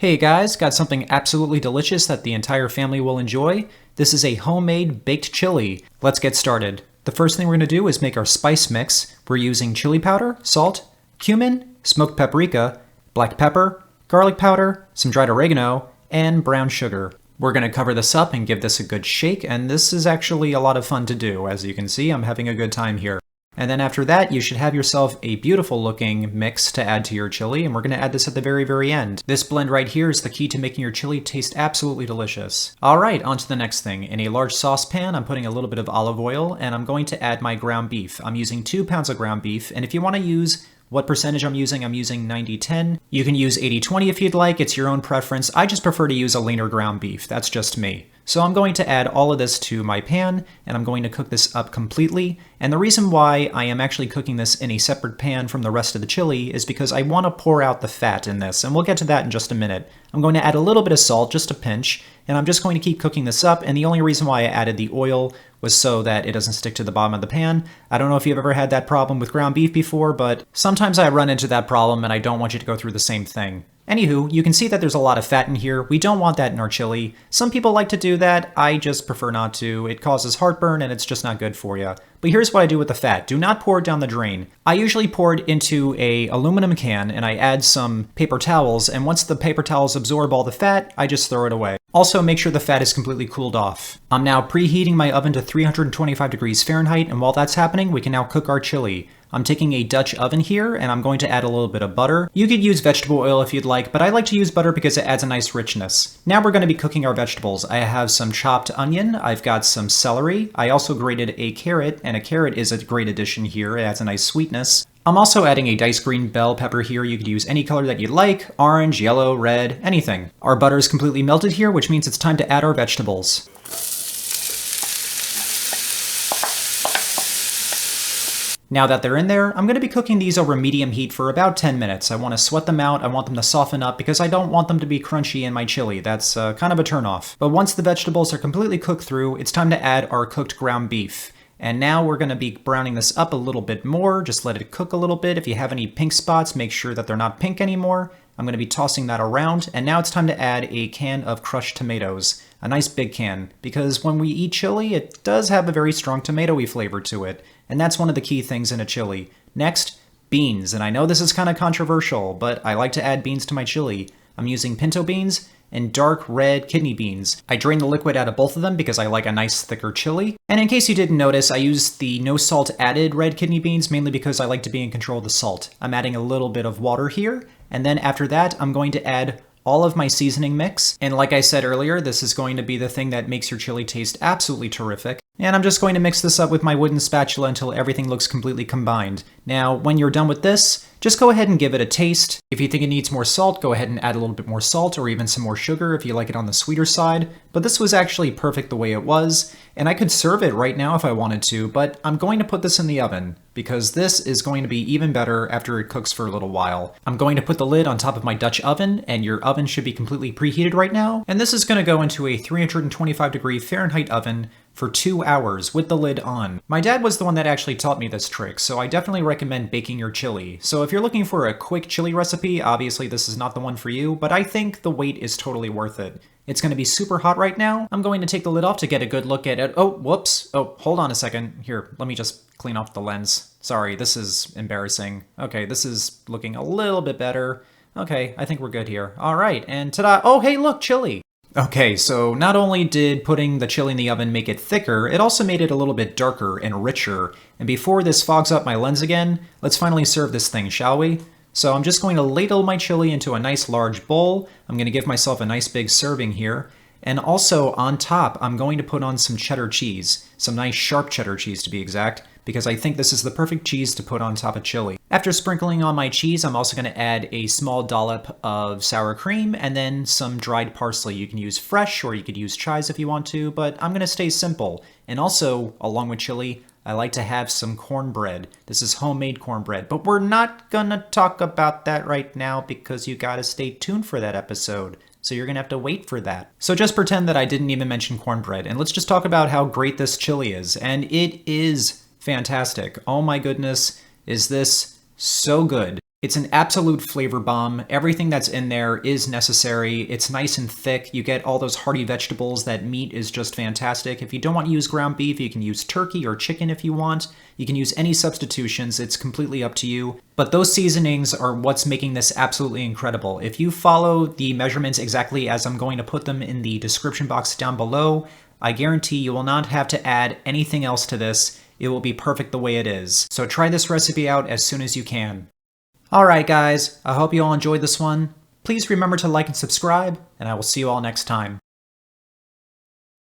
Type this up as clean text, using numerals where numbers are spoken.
Hey guys, got something absolutely delicious that the entire family will enjoy. This is a homemade baked chili. Let's get started. The first thing we're going to do is make our spice mix. We're using chili powder, salt, cumin, smoked paprika, black pepper, garlic powder, some dried oregano, and brown sugar. We're going to cover this up and give this a good shake, and this is actually a lot of fun to do. As you can see, I'm having a good time here. And then after that, you should have yourself a beautiful looking mix to add to your chili, and we're going to add this at the very end. This blend right here is the key to making your chili taste absolutely delicious. Alright, on to the next thing. In a large saucepan, I'm putting a little bit of olive oil, and I'm going to add my ground beef. I'm using 2 pounds of ground beef, and if you want to use what percentage I'm using 90-10. You can use 80-20 if you'd like, it's your own preference. I just prefer to use a leaner ground beef, that's just me. So I'm going to add all of this to my pan, and I'm going to cook this up completely. And the reason why I am actually cooking this in a separate pan from the rest of the chili is because I want to pour out the fat in this, and we'll get to that in just a minute. I'm going to add a little bit of salt, just a pinch, and I'm just going to keep cooking this up, and the only reason why I added the oil was so that it doesn't stick to the bottom of the pan. I don't know if you've ever had that problem with ground beef before, but sometimes I run into that problem and I don't want you to go through the same thing. Anywho, you can see that there's a lot of fat in here. We don't want that in our chili. Some people like to do that. I just prefer not to. It causes heartburn and it's just not good for you. But here's what I do with the fat. Do not pour it down the drain. I usually pour it into an aluminum can and I add some paper towels, and once the paper towels absorb all the fat, I just throw it away. Also, make sure the fat is completely cooled off. I'm now preheating my oven to 325 degrees Fahrenheit, and while that's happening, we can now cook our chili. I'm taking a Dutch oven here, and I'm going to add a little bit of butter. You could use vegetable oil if you'd like, but I like to use butter because it adds a nice richness. Now we're going to be cooking our vegetables. I have some chopped onion, I've got some celery, I also grated a carrot, and a carrot is a great addition here, it adds a nice sweetness. I'm also adding a diced green bell pepper here. You could use any color that you'd like, orange, yellow, red, anything. Our butter is completely melted here, which means it's time to add our vegetables. Now that they're in there, I'm going to be cooking these over medium heat for about 10 minutes. I want to sweat them out, I want them to soften up because I don't want them to be crunchy in my chili. That's kind of a turnoff. But once the vegetables are completely cooked through, it's time to add our cooked ground beef. And now we're going to be browning this up a little bit more. Just let it cook a little bit. If you have any pink spots, make sure that they're not pink anymore. I'm going to be tossing that around. And now it's time to add a can of crushed tomatoes. A nice big can. Because when we eat chili, it does have a very strong tomatoey flavor to it. And that's one of the key things in a chili. Next, beans. And I know this is kind of controversial, but I like to add beans to my chili. I'm using pinto beans and dark red kidney beans. I drain the liquid out of both of them because I like a nice thicker chili. And in case you didn't notice, I used the no salt added red kidney beans mainly because I like to be in control of the salt. I'm adding a little bit of water here, and then after that, I'm going to add all of my seasoning mix. And like I said earlier, this is going to be the thing that makes your chili taste absolutely terrific. And I'm just going to mix this up with my wooden spatula until everything looks completely combined. Now, when you're done with this, just go ahead and give it a taste. If you think it needs more salt, go ahead and add a little bit more salt or even some more sugar if you like it on the sweeter side. But this was actually perfect the way it was, and I could serve it right now if I wanted to, but I'm going to put this in the oven because this is going to be even better after it cooks for a little while. I'm going to put the lid on top of my Dutch oven, and your oven should be completely preheated right now. And this is going to go into a 325 degree Fahrenheit oven for 2 hours with the lid on. My dad was the one that actually taught me this trick, so I definitely recommend baking your chili. So if you're looking for a quick chili recipe, obviously this is not the one for you, but I think the wait is totally worth it. It's going to be super hot right now. I'm going to take the lid off to get a good look at it. Oh, whoops. Oh, hold on a second. Here, let me just clean off the lens. Sorry, this is embarrassing. Okay, this is looking a little bit better. Okay, I think we're good here. All right, and ta-da! Oh, hey, look, chili! Okay, so not only did putting the chili in the oven make it thicker, it also made it a little bit darker and richer. And before this fogs up my lens again, let's finally serve this thing, shall we? So I'm just going to ladle my chili into a nice large bowl. I'm going to give myself a nice big serving here. And also on top, I'm going to put on some cheddar cheese. Some nice sharp cheddar cheese to be exact, because I think this is the perfect cheese to put on top of chili. After sprinkling on my cheese, I'm also going to add a small dollop of sour cream and then some dried parsley. You can use fresh or you could use chives if you want to, but I'm going to stay simple. And also, along with chili, I like to have some cornbread. This is homemade cornbread, but we're not going to talk about that right now because you got to stay tuned for that episode. So you're going to have to wait for that. So just pretend that I didn't even mention cornbread, and let's just talk about how great this chili is. And it is fantastic. Oh my goodness, is this so good. It's an absolute flavor bomb. Everything that's in there is necessary. It's nice and thick. You get all those hearty vegetables. That meat is just fantastic. If you don't want to use ground beef, you can use turkey or chicken if you want. You can use any substitutions. It's completely up to you. But those seasonings are what's making this absolutely incredible. If you follow the measurements exactly as I'm going to put them in the description box down below, I guarantee you will not have to add anything else to this. It will be perfect the way it is. So try this recipe out as soon as you can. Alright guys, I hope you all enjoyed this one. Please remember to like and subscribe, and I will see you all next time.